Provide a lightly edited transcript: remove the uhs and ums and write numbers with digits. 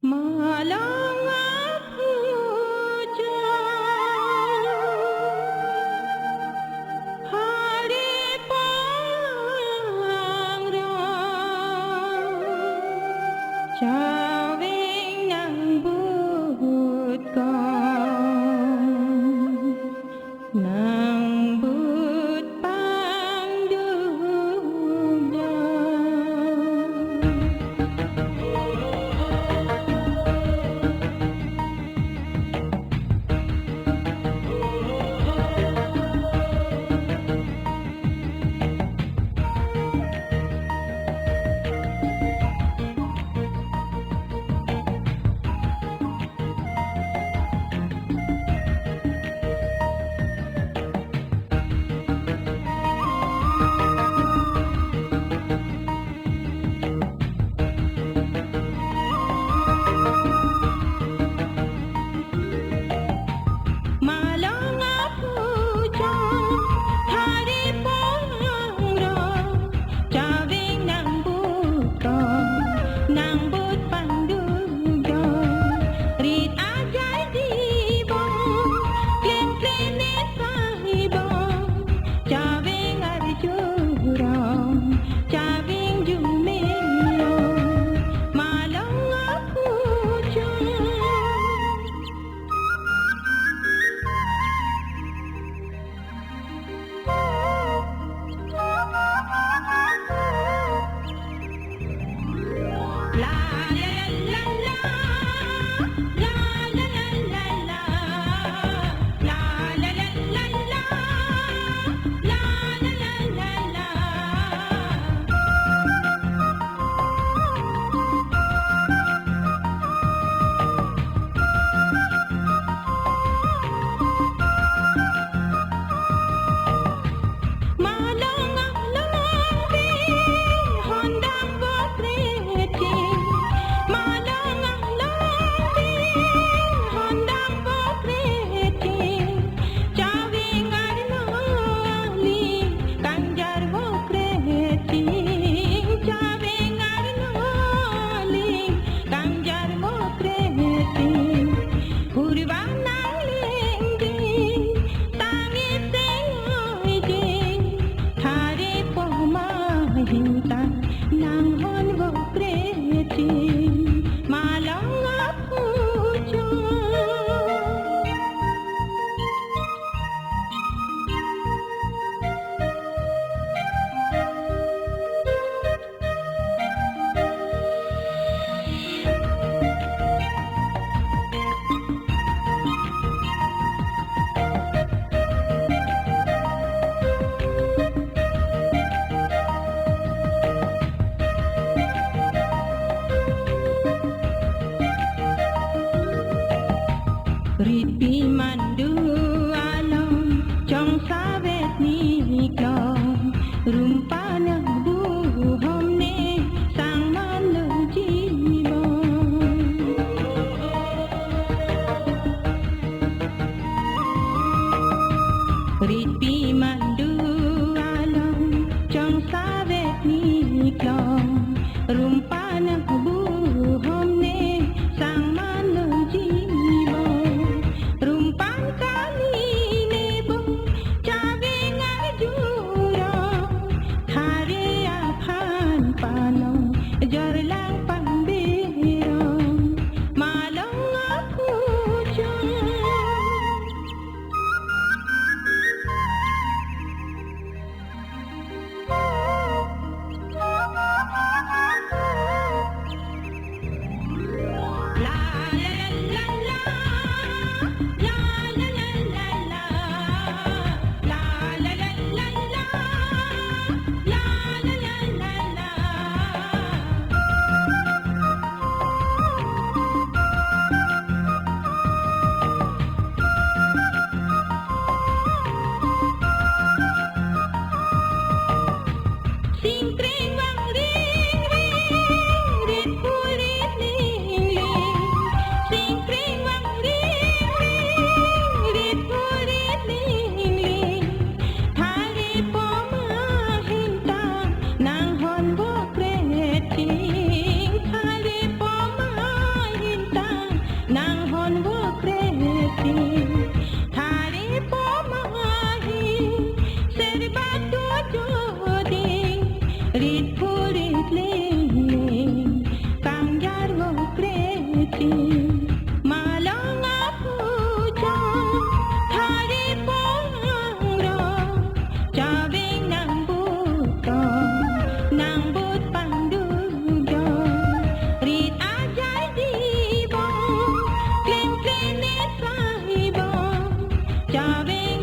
Malang hujan hari pangrang cawing nyambut kong nambut pangduda. Ripi mandu alam chong sawet ni klong rumpana buhom ne sang manung jiwa Ripi mandu alam chong sawet ni klong rumpana buhom ne sang manung jiwa Rum Rit purit ling kang jarwo kreti malong apuja hari pongro cabing nang buto nang but panduga rit ajai dibo klim klin sahibo cabing